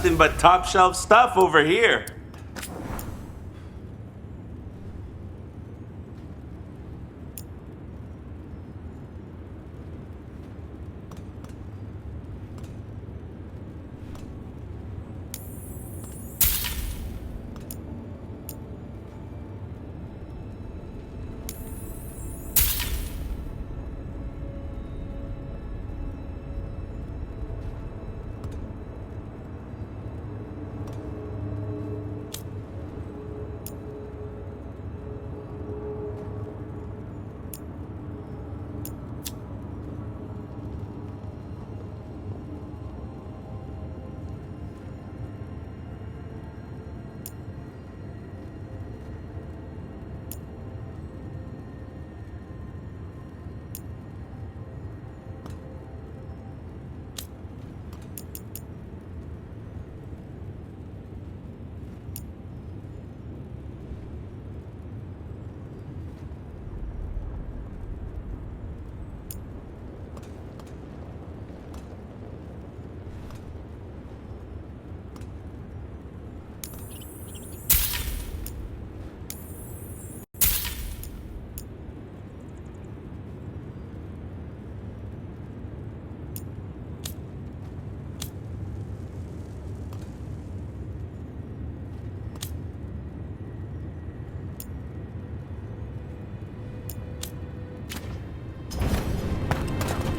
nothing but top shelf stuff over here.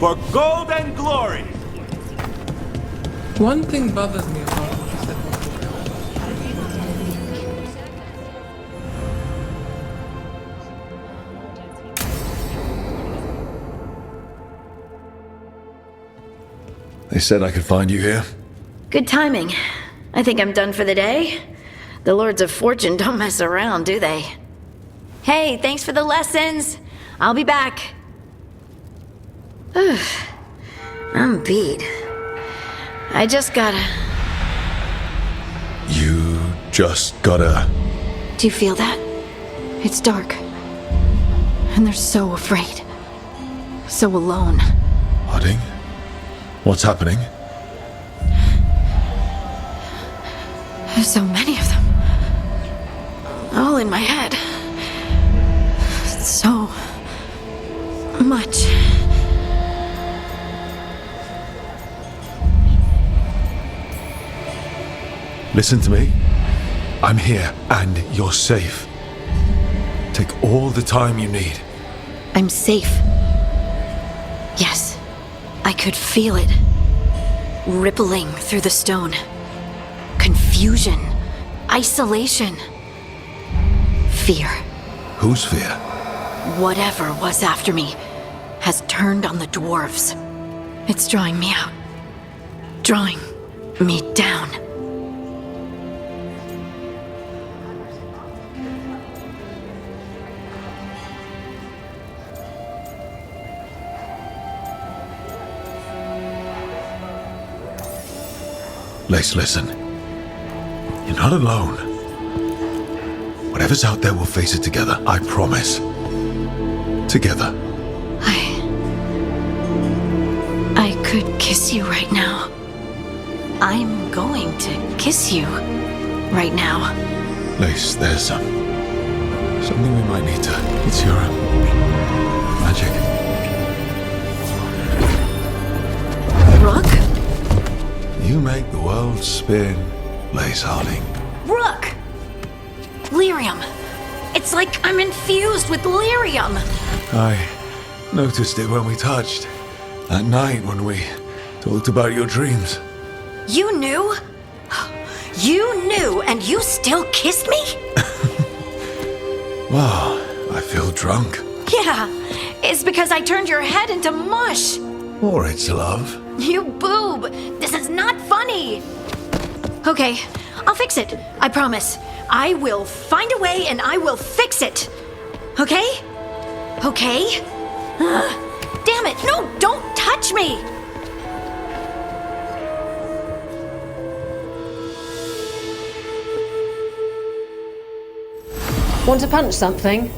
For gold and glory! One thing bothers me about what you said before. They said I could find you here. Good timing. I think I'm done for the day. The Lords of Fortune don't mess around, do they? Hey, thanks for the lessons. I'll be back. I'm beat. I just gotta... You just gotta... Do you feel that? It's dark. And they're so afraid. So alone. Harding? What's happening? There's so many of them. All in my head. So... much. Listen to me. I'm here, and you're safe. Take all the time you need. I'm safe. Yes. I could feel it. Rippling through the stone. Confusion. Isolation. Fear. Whose fear? Whatever was after me has turned on the dwarves. It's drawing me out. Drawing me down. Lace, listen. You're not alone. Whatever's out there, we'll face it together. I promise. Together. I could kiss you right now. I'm going to kiss you right now. Lace, there's something we might need to... It's your magic. Rook? You make the world spin, Lace Harding. Rook! Lyrium. It's like I'm infused with lyrium. I noticed it when we touched. That night when we talked about your dreams. You knew? You knew and you still kissed me? Wow, I feel drunk. Yeah, it's because I turned your head into mush. Or it's love. You boob! This is not funny! Okay, I'll fix it. I promise. I will find a way and I will fix it. Okay? Okay? Damn it! No, don't touch me! Want to punch something?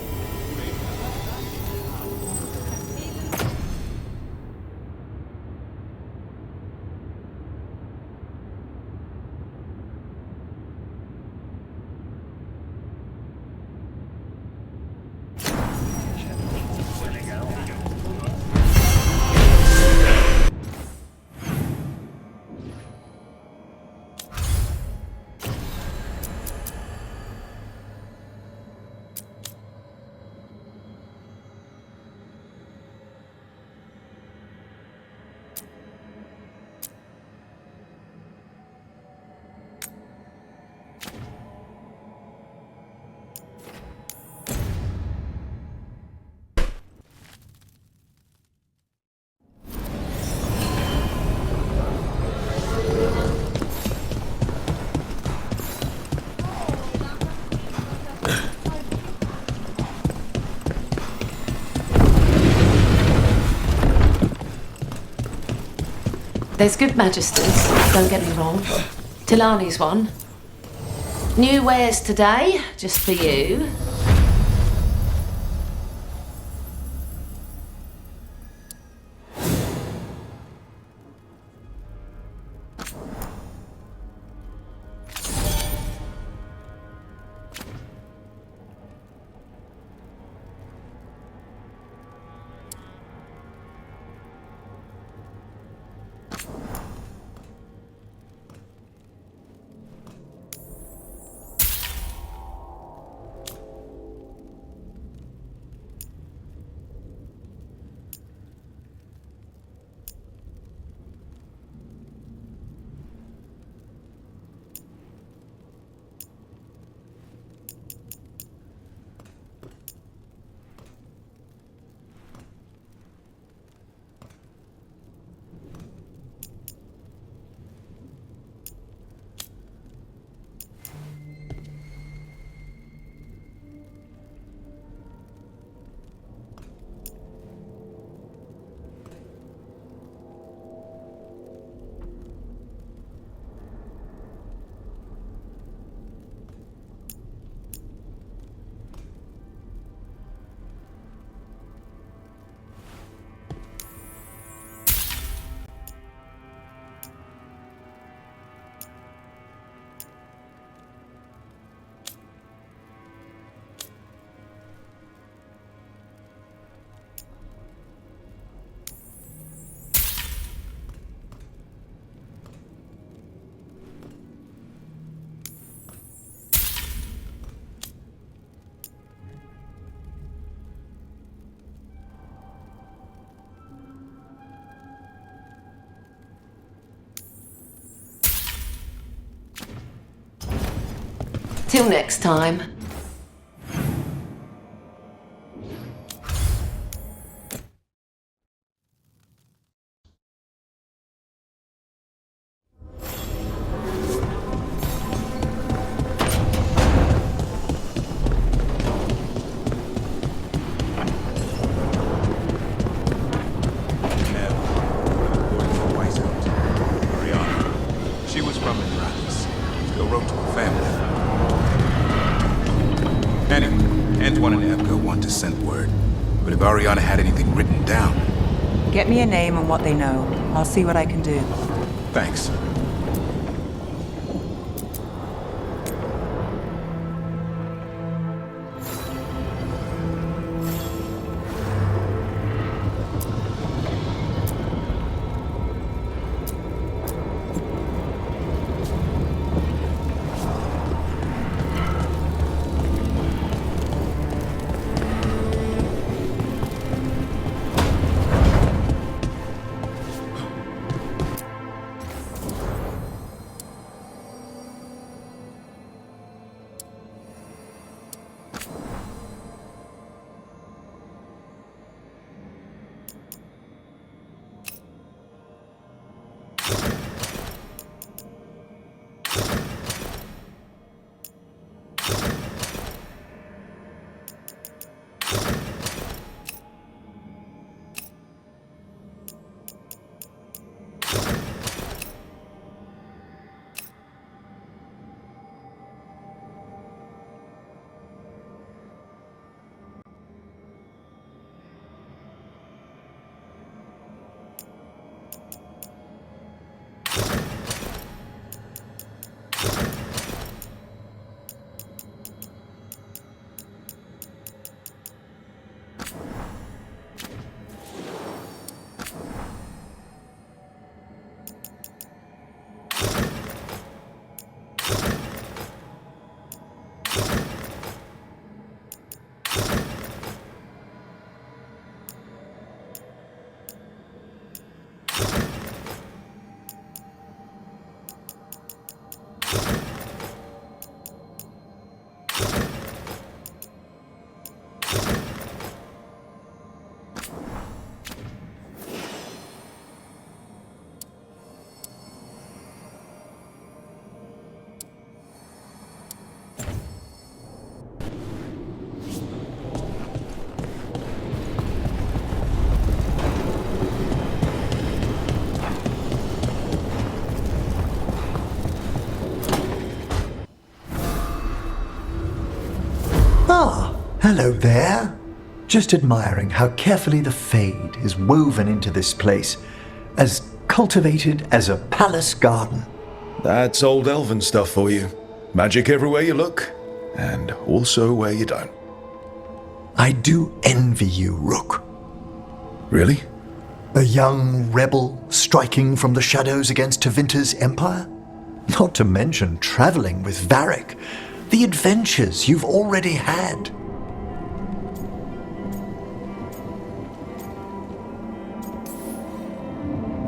There's good magisters, don't get me wrong. Tilani's one. New wares today, just for you. Till next time. She was from Emiratis. Still wrote to her family. Anyway, Antoine and Evka want to send word. But if Ariana had anything written down... Get me a name and what they know. I'll see what I can do. Thanks. Ah, hello there. Just admiring how carefully the Fade is woven into this place, as cultivated as a palace garden. That's old elven stuff for you. Magic everywhere you look, and also where you don't. I do envy you, Rook. Really? A young rebel striking from the shadows against Tevinter's empire? Not to mention traveling with Varric. The adventures you've already had.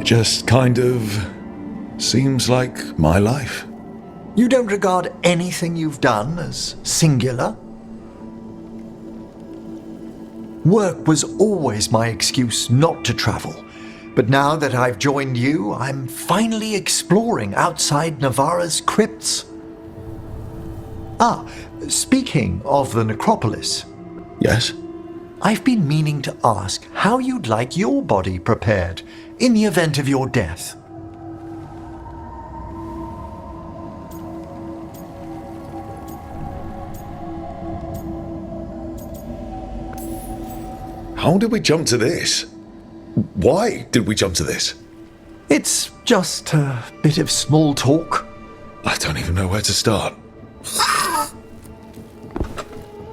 It just kind of seems like my life. You don't regard anything you've done as singular? Work was always my excuse not to travel, but now that I've joined you, I'm finally exploring outside Navarra's crypts. Ah, speaking of the necropolis. Yes? I've been meaning to ask how you'd like your body prepared in the event of your death. How did we jump to this? Why did we jump to this? It's just a bit of small talk. I don't even know where to start.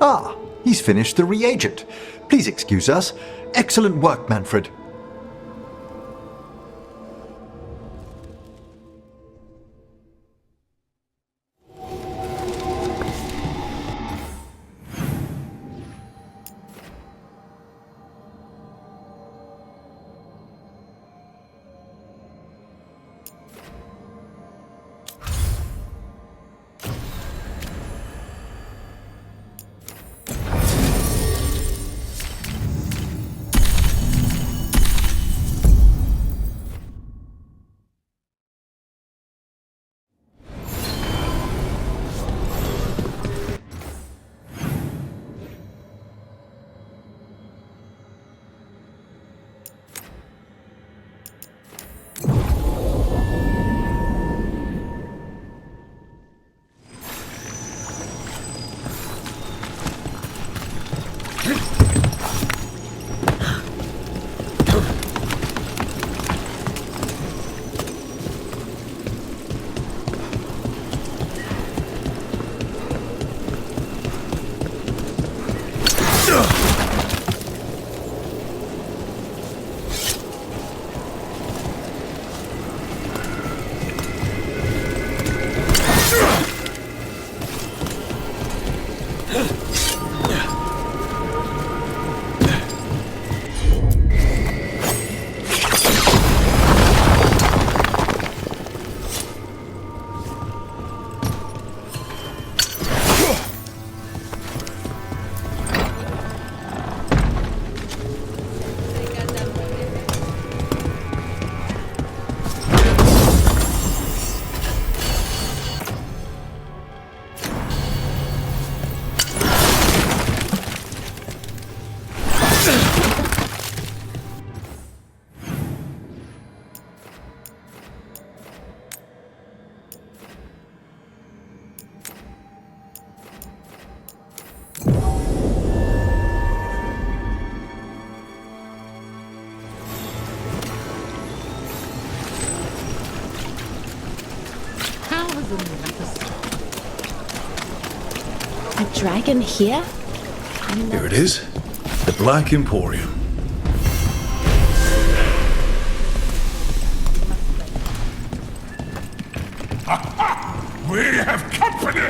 Ah, he's finished the reagent. Please excuse us. Excellent work, Manfred. A dragon here? Here it is. The Black Emporium. We have company!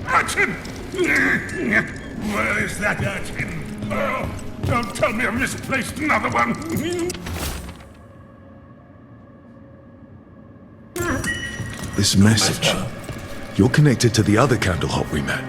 Urchin! Where is that urchin? Oh, don't tell me I've misplaced another one! This message. You're connected to the other Candlehop we met.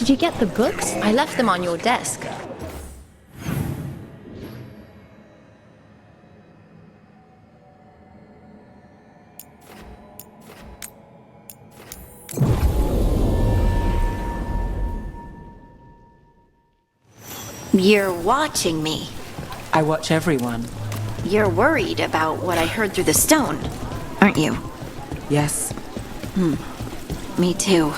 Did you get the books? I left them on your desk. You're watching me. I watch everyone. You're worried about what I heard through the stone, aren't you? Yes. Me too.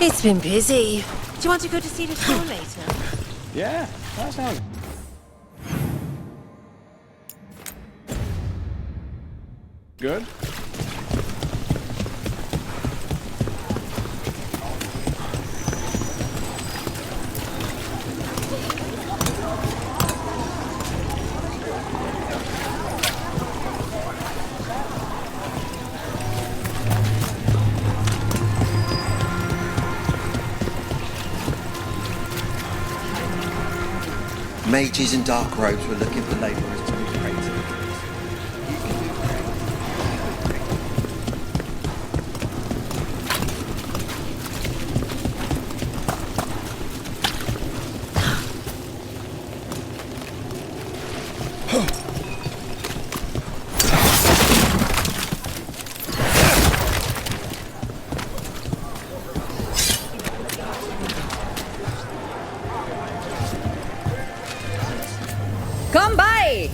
It's been busy. Do you want to go to see the show later? Yeah, that sounds. Good. Mages in dark robes were looking for labourers to be created. Come by!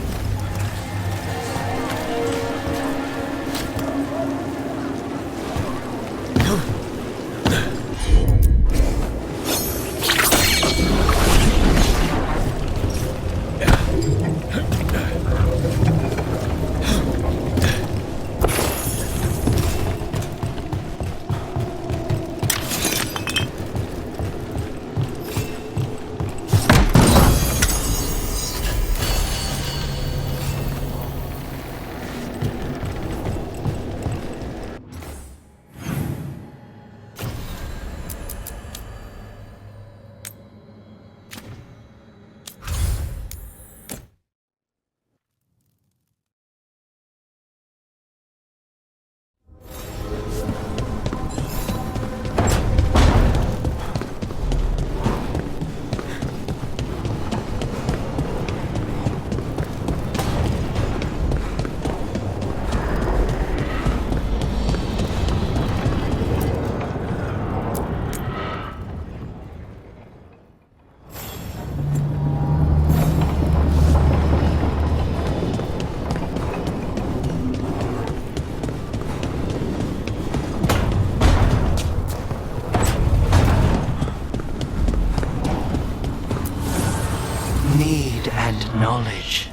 Need and knowledge.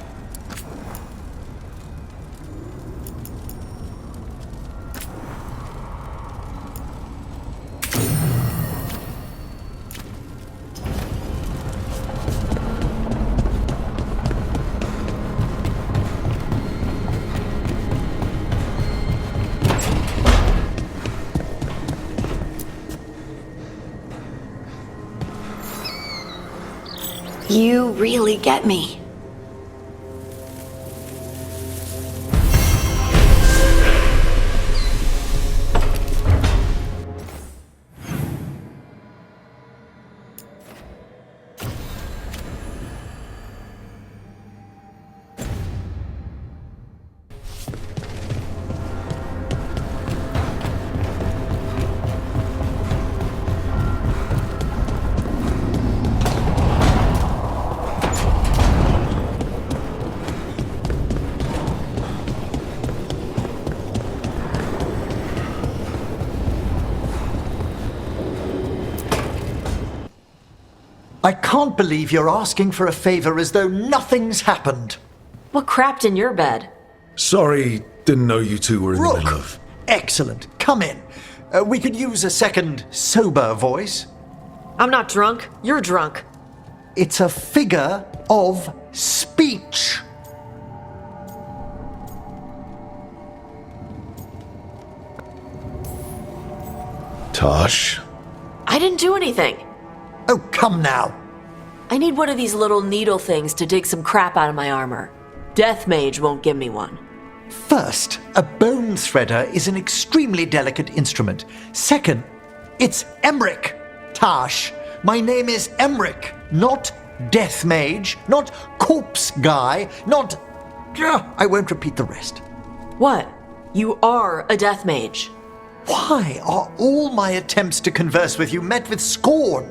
You really get me. I can't believe you're asking for a favor as though nothing's happened. What crapped in your bed? Sorry, didn't know you two were in the Rook! middle of. Excellent. Come in. We could use a second sober voice. I'm not drunk. You're drunk. It's a figure of speech. Tosh? I didn't do anything. Oh, come now. I need one of these little needle things to dig some crap out of my armor. death mage won't give me one. First, a bone threader is an extremely delicate instrument. Second, it's Emmerich, Tash. My name is Emmerich, not death mage, not corpse guy, not... I won't repeat the rest. What? You are a death mage. Why are all my attempts to converse with you met with scorn?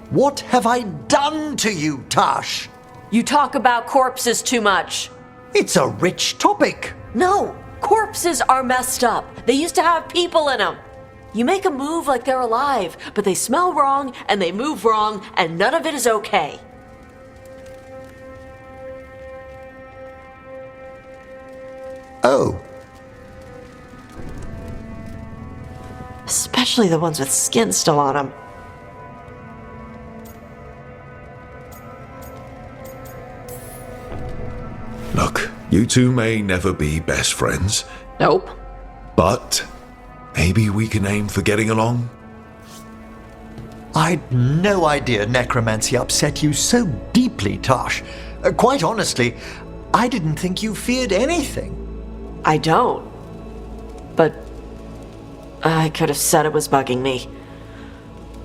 What have I done to you, Tash? You talk about corpses too much. It's a rich topic. No, corpses are messed up. They used to have people in them. You make them move like they're alive, but they smell wrong and they move wrong, and none of it is okay. Oh. Especially the ones with skin still on them. Look, you two may never be best friends, Nope. but maybe we can aim for getting along? I'd no idea necromancy upset you so deeply, Tash. Quite honestly, I didn't think you feared anything. I don't. But I could have said it was bugging me.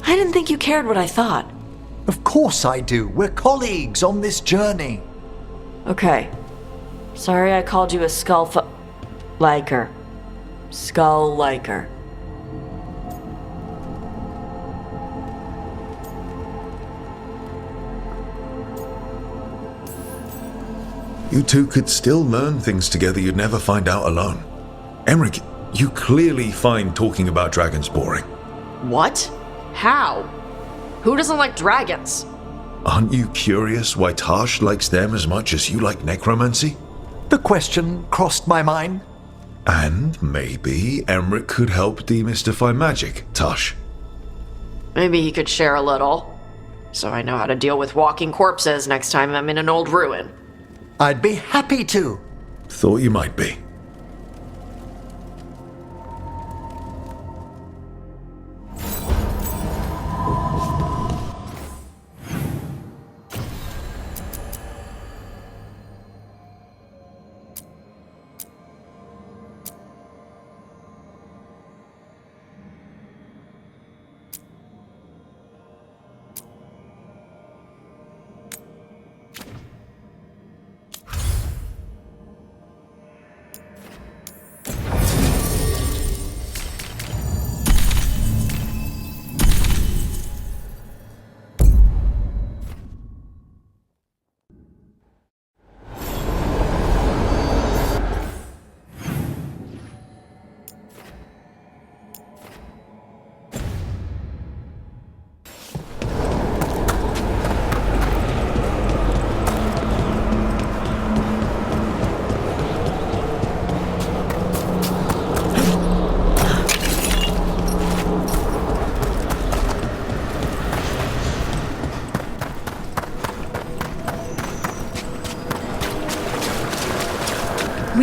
I didn't think you cared what I thought. Of course I do. We're colleagues on this journey. Okay. Sorry I called you a liker. Skull liker. You two could still learn things together you'd never find out alone. Emmerich, you clearly find talking about dragons boring. What? How? Who doesn't like dragons? Aren't you curious why Tash likes them as much as you like necromancy? The question crossed my mind. And maybe Emmerich could help demystify magic, Tash. Maybe he could share a little. So I know how to deal with walking corpses next time I'm in an old ruin. I'd be happy to. Thought you might be.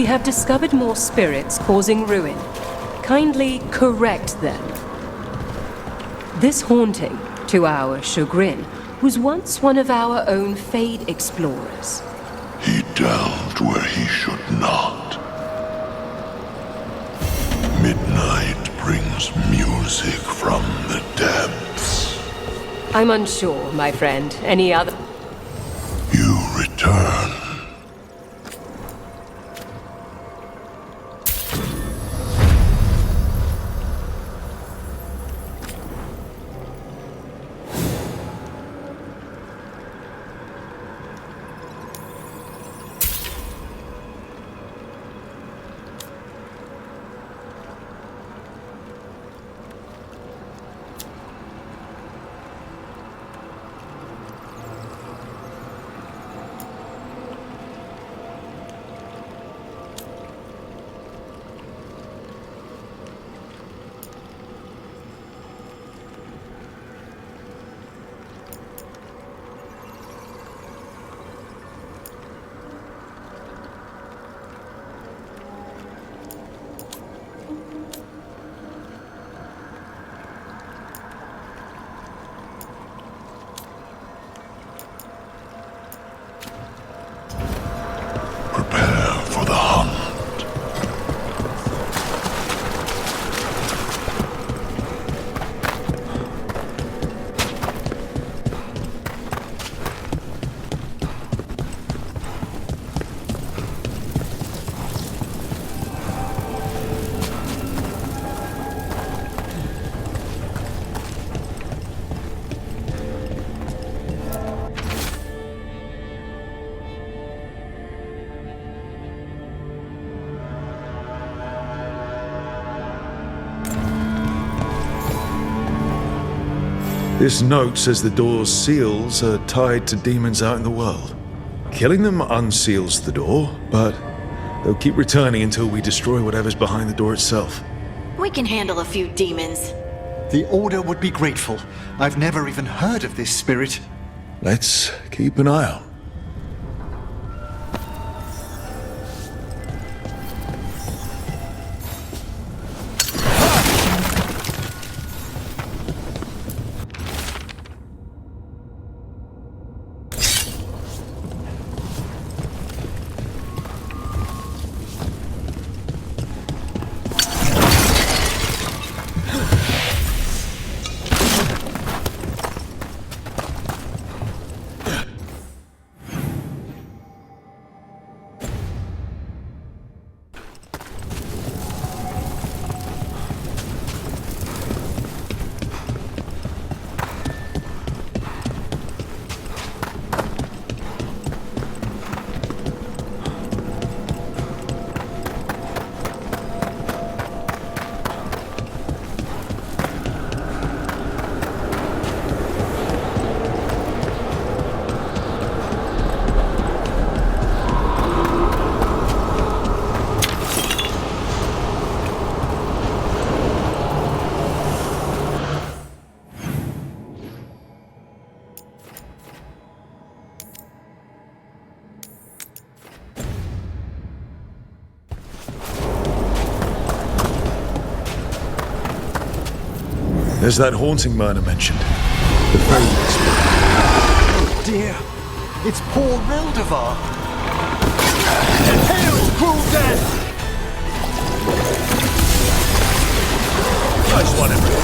We have discovered more spirits causing ruin. Kindly correct them. This haunting, to our chagrin, was once one of our own Fade explorers. He delved where he should not. Midnight brings music from the depths. I'm unsure, my friend. Any other? You return. This note says the door's seals are tied to demons out in the world. Killing them unseals the door, but they'll keep returning until we destroy whatever's behind the door itself. We can handle a few demons. The Order would be grateful. I've never even heard of this spirit. Let's keep an eye out. There's that haunting murder mentioned. The Veilguard. Oh dear, it's poor Reldevar. Hail, cruel death! Nice one, Emmerich.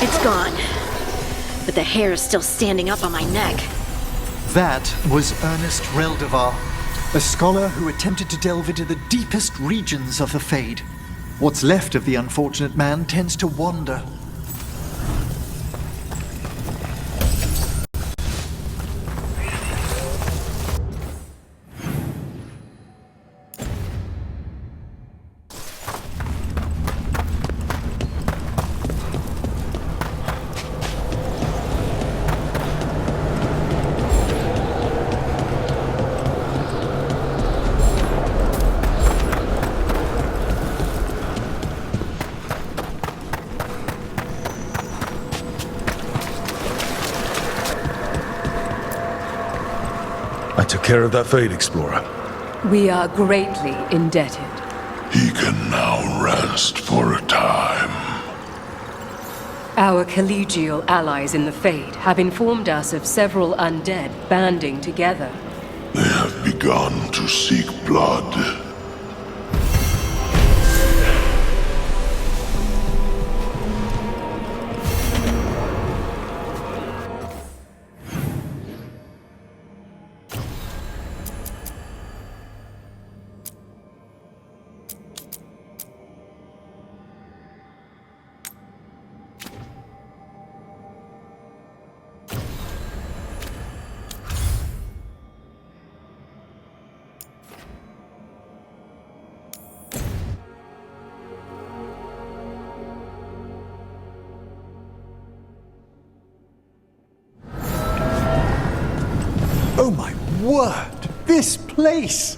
It's gone. But the hair is still standing up on my neck. That was Ernest Reldevar, a scholar who attempted to delve into the deepest regions of the Fade. What's left of the unfortunate man tends to wander. I took care of that Fade Explorer. We are greatly indebted. He can now rest for a time. Our collegial allies in the Fade have informed us of several undead banding together. They have begun to seek blood. Oh my word! This place!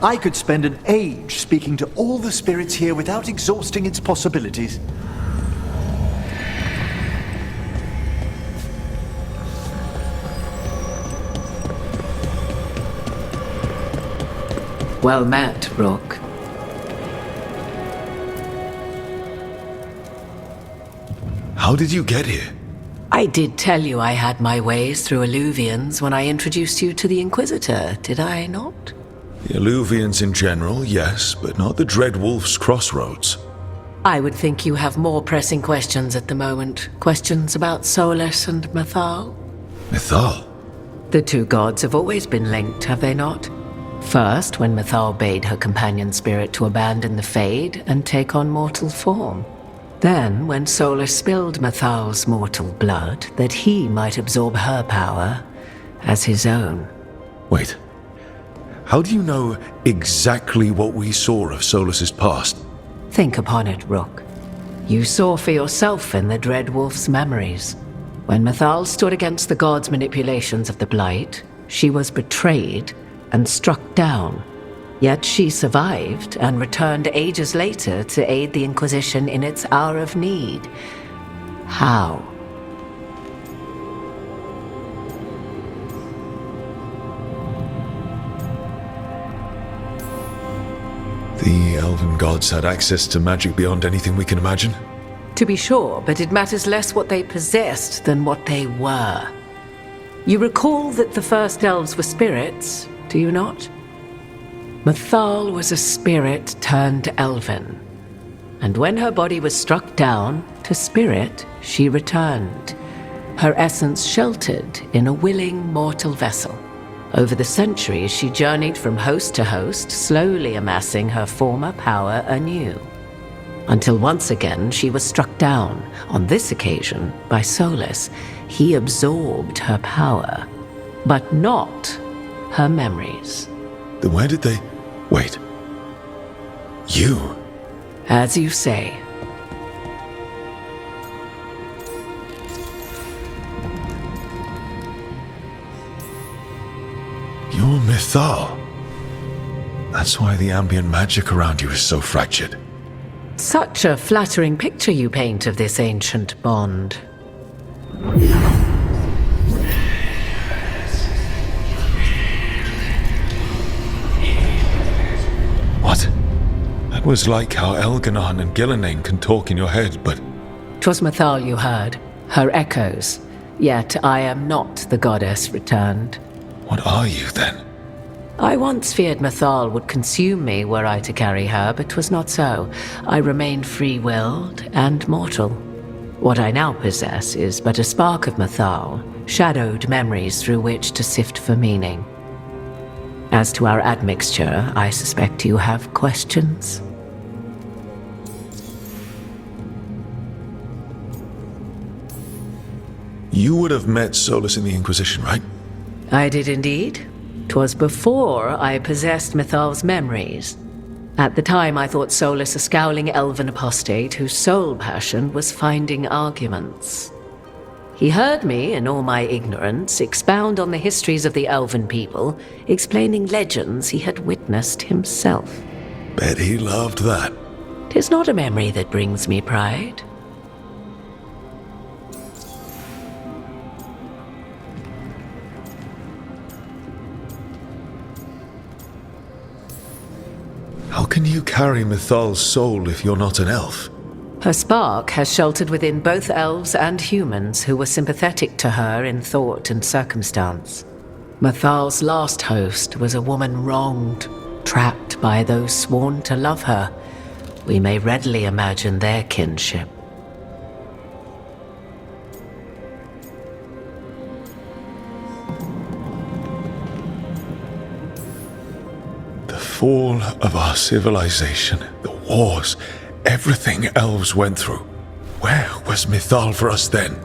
I could spend an age speaking to all the spirits here without exhausting its possibilities. Well met, Rook. How did you get here? I did tell you I had my ways through Alluvians when I introduced you to the Inquisitor, did I not? The Alluvians in general, yes, but not the Dread Wolf's crossroads. I would think you have more pressing questions at the moment. Questions about Solus and Mythal? Mythal? The two gods have always been linked, have they not? First, when Mythal bade her companion spirit to abandon the Fade and take on mortal form. Then, when Solus spilled Mythal's mortal blood, that he might absorb her power as his own. Wait. How do you know exactly what we saw of Solus's past? Think upon it, Rook. You saw for yourself in the Dread Wolf's memories. When Mythal stood against the gods' manipulations of the Blight, she was betrayed and struck down. Yet she survived and returned ages later to aid the Inquisition in its hour of need. How? The elven gods had access to magic beyond anything we can imagine? To be sure, but it matters less what they possessed than what they were. You recall that the first elves were spirits, do you not? Mythal was a spirit turned elven. And when her body was struck down, to spirit she returned. Her essence sheltered in a willing mortal vessel. Over the centuries she journeyed from host to host, slowly amassing her former power anew. Until once again she was struck down, on this occasion by Solus. He absorbed her power, but not her memories. Then where did they... Wait. You? As you say. You're Mythal. That's why the ambient magic around you is so fractured. Such a flattering picture you paint of this ancient bond. What? That was like how Elganon and Gillenane can talk in your head, but... 'Twas Mythal you heard, her echoes. Yet I am not the goddess returned. What are you, then? I once feared Mythal would consume me were I to carry her, but 'twas not so. I remained free-willed and mortal. What I now possess is but a spark of Mythal, shadowed memories through which to sift for meaning. As to our admixture, I suspect you have questions. You would have met Solus in the Inquisition, right? I did indeed. 'Twas before I possessed Mythal's memories. At the time I thought Solus a scowling elven apostate whose sole passion was finding arguments. He heard me, in all my ignorance, expound on the histories of the elven people, explaining legends he had witnessed himself. Bet he loved that. 'Tis not a memory that brings me pride. How can you carry Mythal's soul if you're not an elf? Her spark has sheltered within both elves and humans who were sympathetic to her in thought and circumstance. Mythal's last host was a woman wronged, trapped by those sworn to love her. We may readily imagine their kinship. The fall of our civilization, the wars, everything elves went through. Where was Mythal for us then?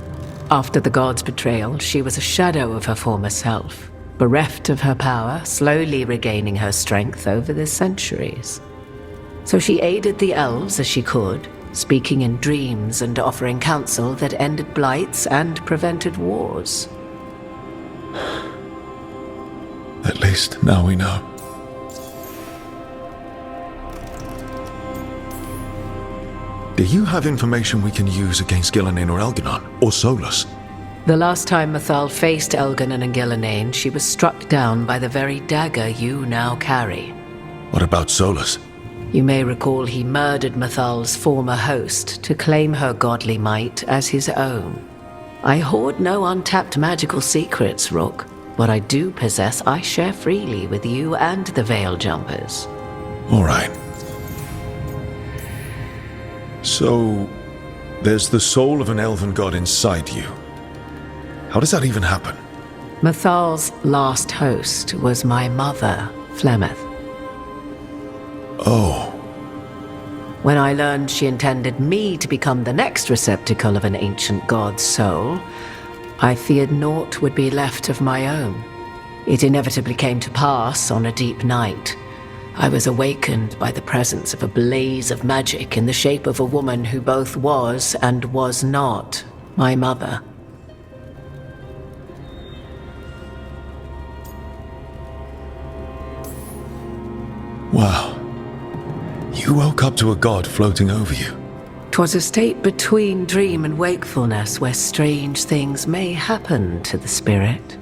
After the god's betrayal, she was a shadow of her former self, bereft of her power, slowly regaining her strength over the centuries. So she aided the elves as she could, speaking in dreams and offering counsel that ended blights and prevented wars. least now we know. Do you have information we can use against Gillenane or Elganon, or Solus? The last time Mathal faced Elganon and Gillenane, she was struck down by the very dagger you now carry. What about Solus? You may recall he murdered Mathal's former host to claim her godly might as his own. I hoard no untapped magical secrets, Rook. What I do possess, I share freely with you and the Veil Jumpers. All right. So, there's the soul of an elven god inside you. How does that even happen? Mathal's last host was my mother, Flemeth. Oh. When I learned she intended me to become the next receptacle of an ancient god's soul, I feared naught would be left of my own. It inevitably came to pass on a deep night. I was awakened by the presence of a blaze of magic in the shape of a woman who both was and was not my mother. Wow. You woke up to a god floating over you. 'Twas a state between dream and wakefulness where strange things may happen to the spirit.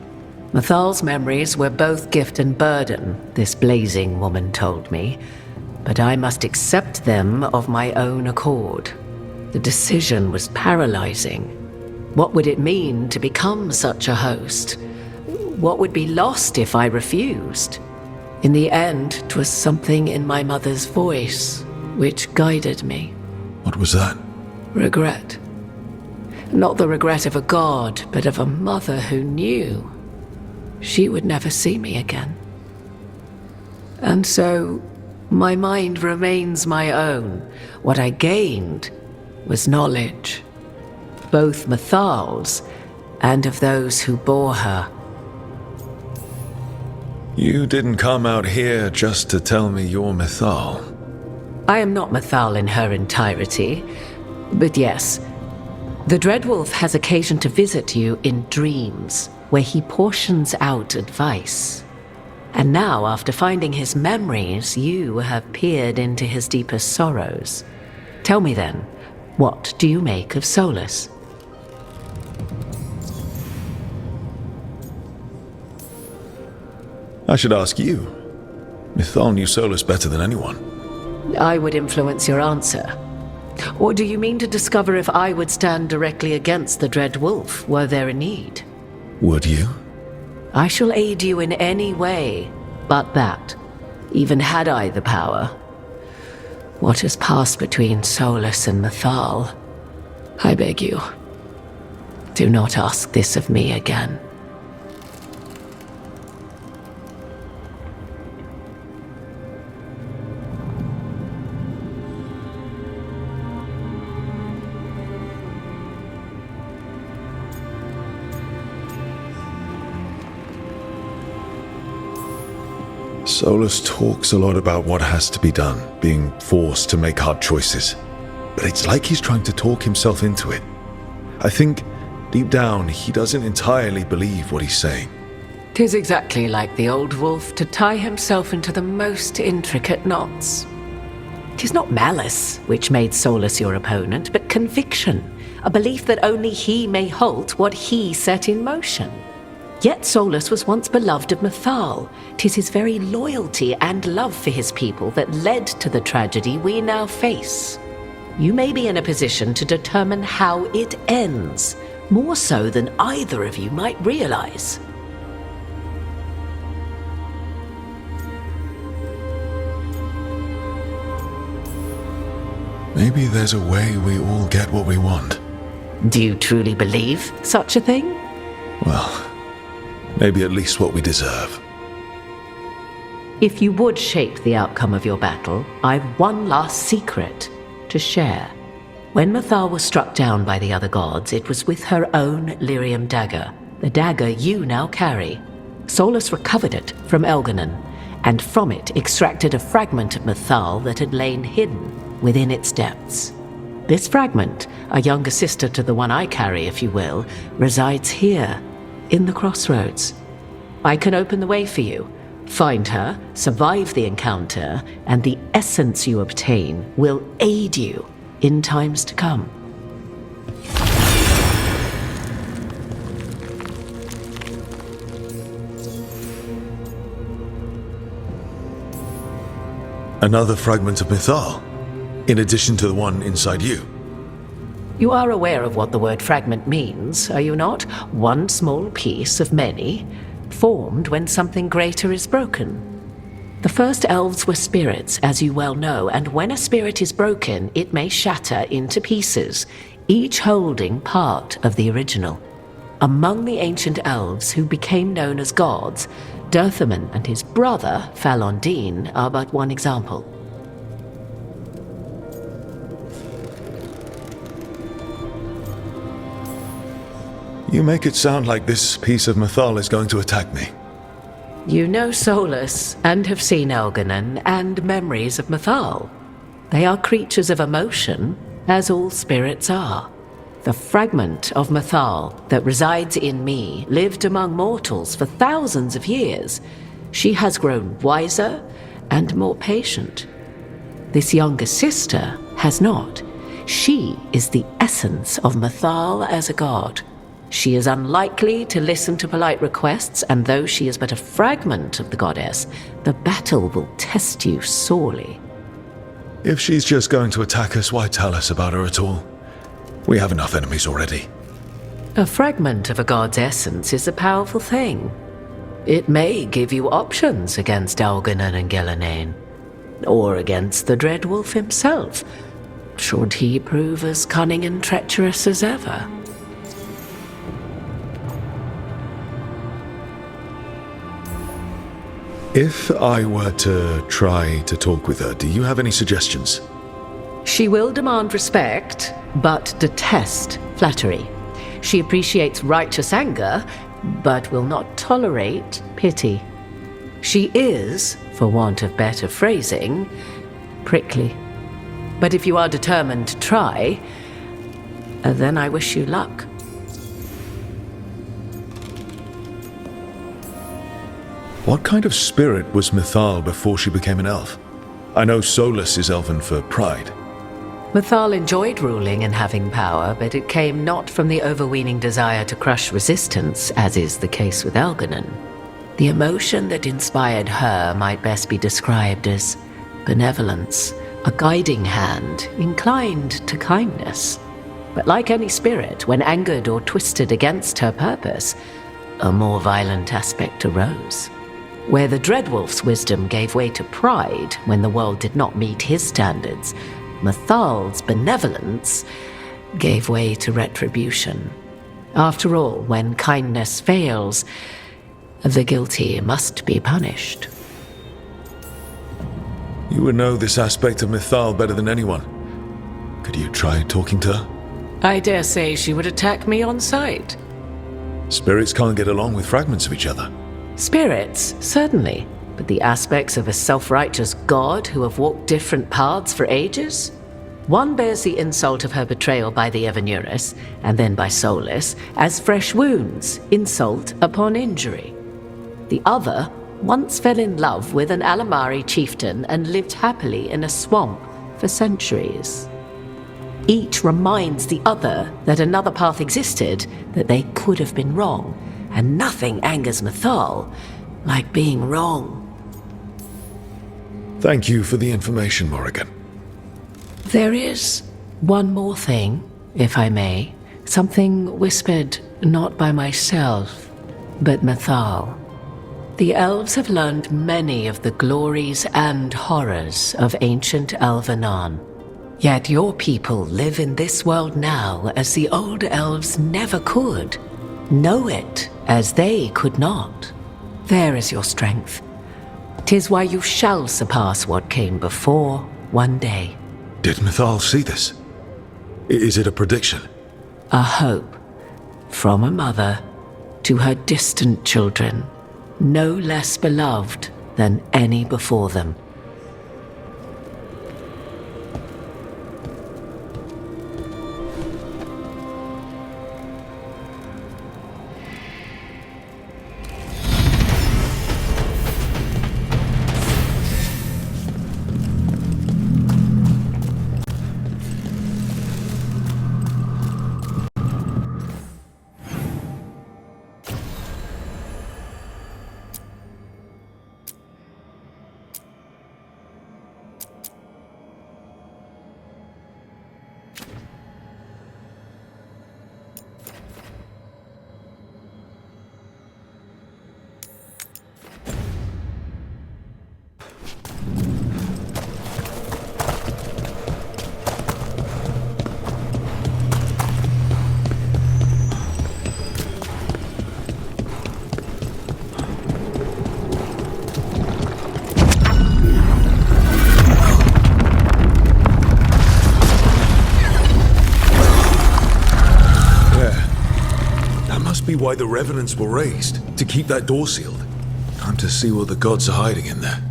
Mathal's memories were both gift and burden, this blazing woman told me, but I must accept them of my own accord. The decision was paralyzing. What would it mean to become such a host? What would be lost if I refused? In the end, 'twas something in my mother's voice which guided me. What was that? Regret. Not the regret of a god, but of a mother who knew she would never see me again. And so, my mind remains my own. What I gained was knowledge, both Mathal's and of those who bore her. You didn't come out here just to tell me you're Mathal. I am not Mathal in her entirety, but yes, the Dreadwolf has occasion to visit you in dreams, where he portions out advice. And now, after finding his memories, you have peered into his deepest sorrows. Tell me then, what do you make of Solus? I should ask you. Mathal knew Solus better than anyone. I would influence your answer. Or do you mean to discover if I would stand directly against the Dread Wolf were there a need? Would you? I shall aid you in any way but that, even had I the power. What has passed between Solus and Mathal, I beg you, do not ask this of me again. Solus talks a lot about what has to be done, being forced to make hard choices. But it's like he's trying to talk himself into it. I think, deep down, he doesn't entirely believe what he's saying. 'Tis exactly like the old wolf to tie himself into the most intricate knots. 'Tis not malice which made Solus your opponent, but conviction, a belief that only he may halt what he set in motion. Yet Solus was once beloved of Mathal. 'Tis his very loyalty and love for his people that led to the tragedy we now face. You may be in a position to determine how it ends, more so than either of you might realize. Maybe there's a way we all get what we want. Do you truly believe such a thing? Well, maybe at least what we deserve. If you would shape the outcome of your battle, I've one last secret to share. When Mathal was struck down by the other gods, it was with her own lyrium dagger, the dagger you now carry. Solus recovered it from Elganon, and from it extracted a fragment of Mathal that had lain hidden within its depths. This fragment, a younger sister to the one I carry, if you will, resides here, in the crossroads. I can open the way for you, Find her, survive the encounter, and the essence you obtain will aid you in times to come. Another fragment of Mythal, in addition to the one inside you. You are aware of what the word fragment means, are you not? One small piece of many, formed when something greater is broken. The first elves were spirits, as you well know, and when a spirit is broken, it may shatter into pieces, each holding part of the original. Among the ancient elves who became known as gods, Dirthaman and his brother, Falondine, are but one example. You make it sound like this piece of Mythal is going to attack me. You know Solus, and have seen Elganon, and memories of Mythal. They are creatures of emotion, as all spirits are. The fragment of Mythal that resides in me lived among mortals for thousands of years. She has grown wiser and more patient. This younger sister has not. She is the essence of Mythal as a god. She is unlikely to listen to polite requests, and though she is but a fragment of the goddess, the battle will test you sorely. If she's just going to attack us, why tell us about her at all? We have enough enemies already. A fragment of a god's essence is a powerful thing. It may give you options against Elganon and Ghilanane, or against the Dreadwolf himself, should he prove as cunning and treacherous as ever. If I were to try to talk with her, do you have any suggestions? She will demand respect, but detest flattery. She appreciates righteous anger, but will not tolerate pity. She is, for want of better phrasing, prickly. But if you are determined to try, then I wish you luck. What kind of spirit was Mythal before she became an elf? I know Solus is elven for pride. Mythal enjoyed ruling and having power, but it came not from the overweening desire to crush resistance, as is the case with Elganon. The emotion that inspired her might best be described as benevolence, a guiding hand, inclined to kindness. But like any spirit, when angered or twisted against her purpose, a more violent aspect arose. Where the Dreadwolf's wisdom gave way to pride when the world did not meet his standards, Mythal's benevolence gave way to retribution. After all, when kindness fails, the guilty must be punished. You would know this aspect of Mythal better than anyone. Could you try talking to her? I dare say she would attack me on sight. Spirits can't get along with fragments of each other. Spirits, certainly, but the aspects of a self-righteous god who have walked different paths for ages? One bears the insult of her betrayal by the Evanurus, and then by Solus, as fresh wounds, insult upon injury. The other once fell in love with an Alamari chieftain and lived happily in a swamp for centuries. Each reminds the other that another path existed, that they could have been wrong, and nothing angers Mythal like being wrong. Thank you for the information, Morrigan. There is one more thing, if I may. Something whispered not by myself, but Mythal. The elves have learned many of the glories and horrors of ancient Elvenon. Yet your people live in this world now as the old elves never could. Know it as they could not. There is your strength. 'Tis why you shall surpass what came before one day. Did Mythal see this? Is it a prediction? A hope from a mother to her distant children, no less beloved than any before them. why the revenants were raised, to keep that door sealed. Time to see what the gods are hiding in there.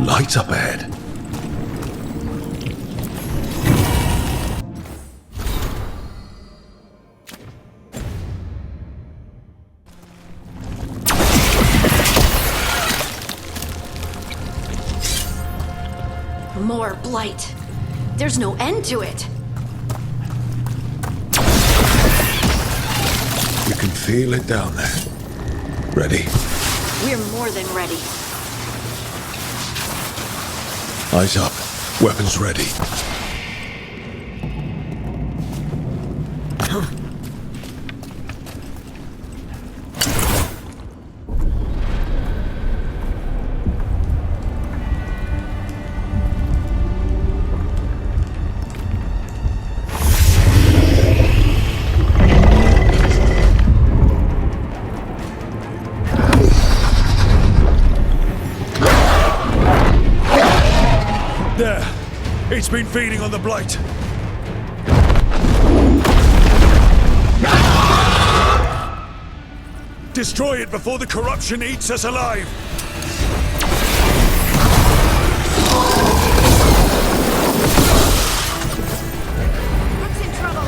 Lights up ahead. More blight. There's no end to it. You can feel it down there. Ready? We're more than ready. Eyes up. Weapons ready. There! It's been feeding on the blight! Destroy it before the corruption eats us alive! Rook's in trouble.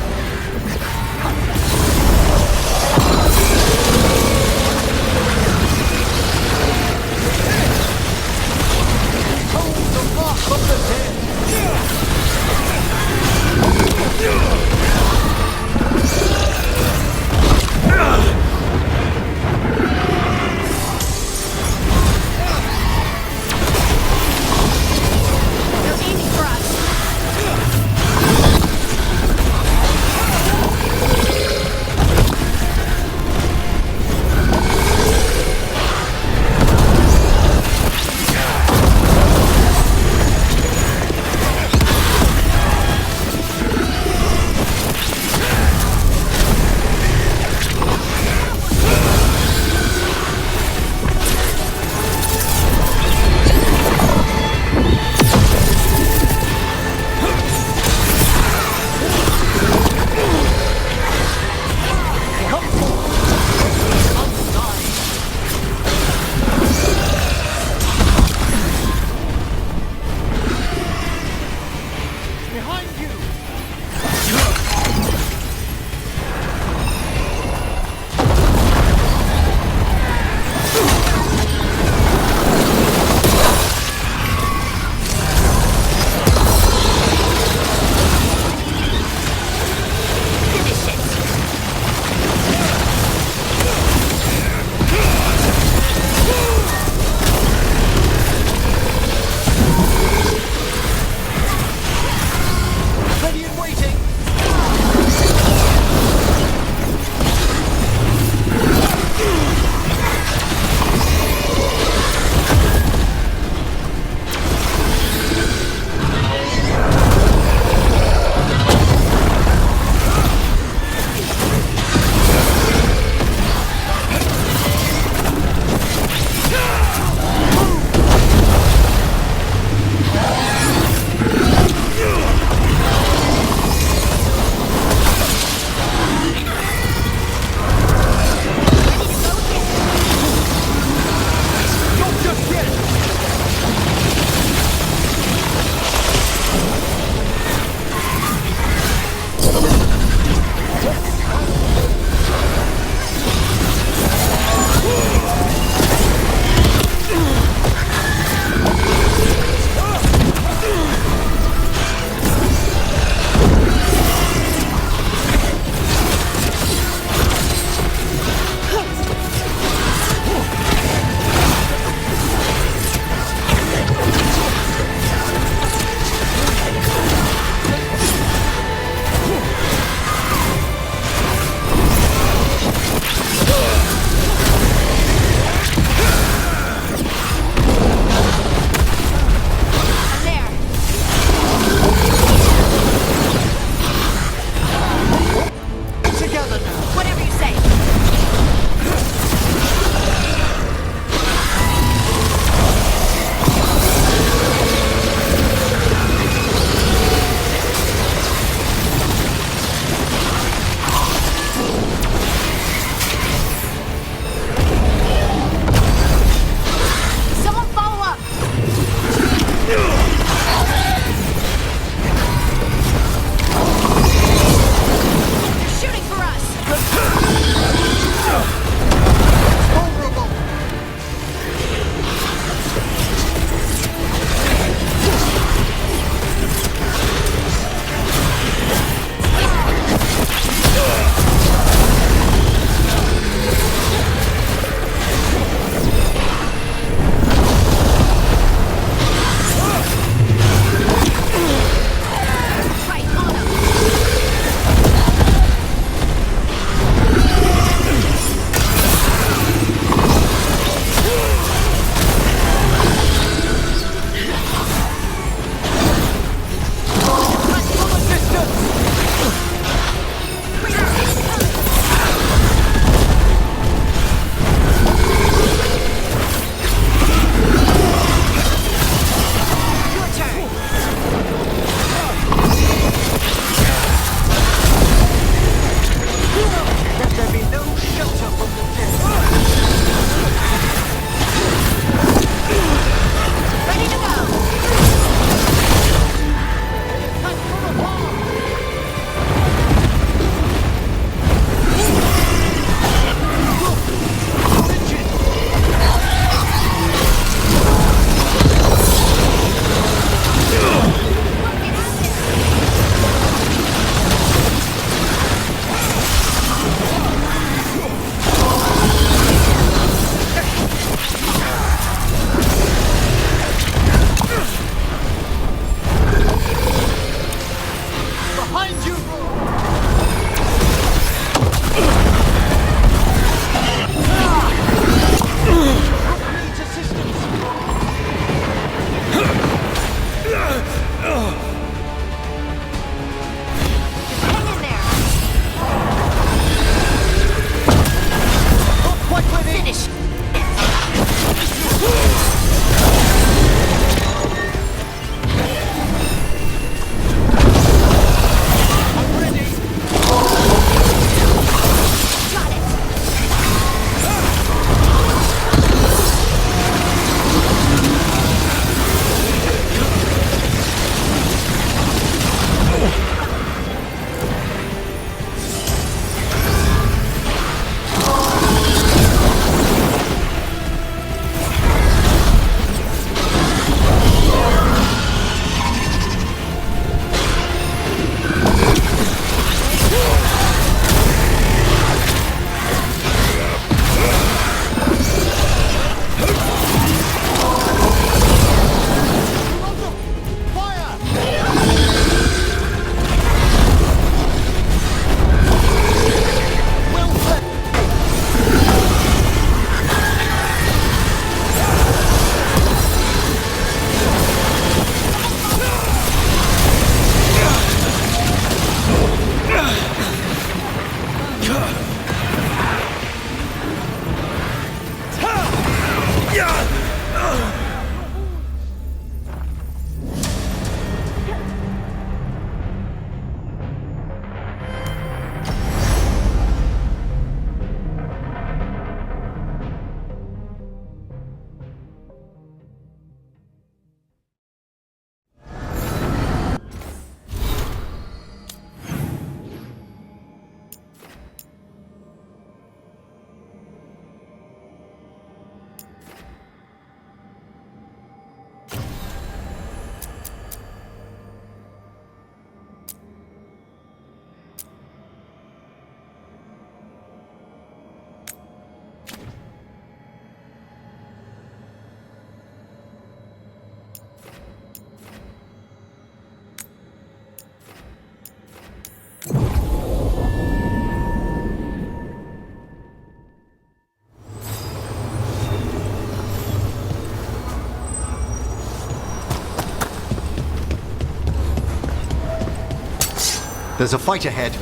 There's a fight ahead.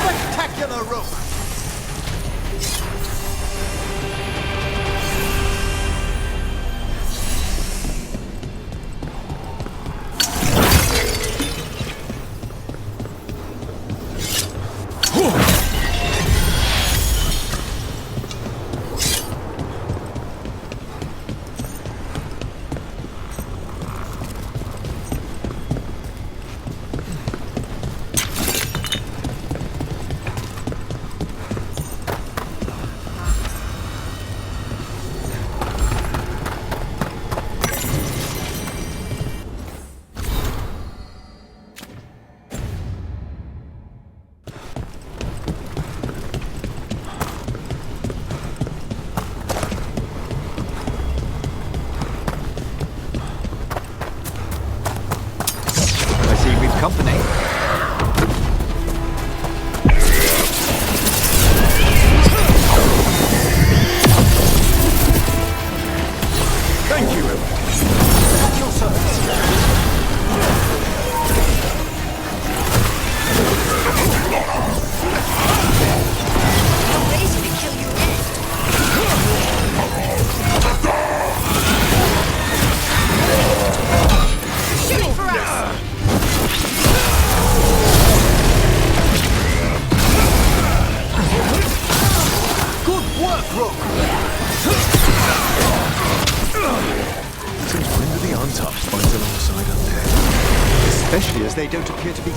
Spectacular rope! Company. Thank you. At your service. No reason to kill you yet. Shooting for us! Good work, Rook! Since when do the untouched fight alongside undead? Especially as they don't appear to be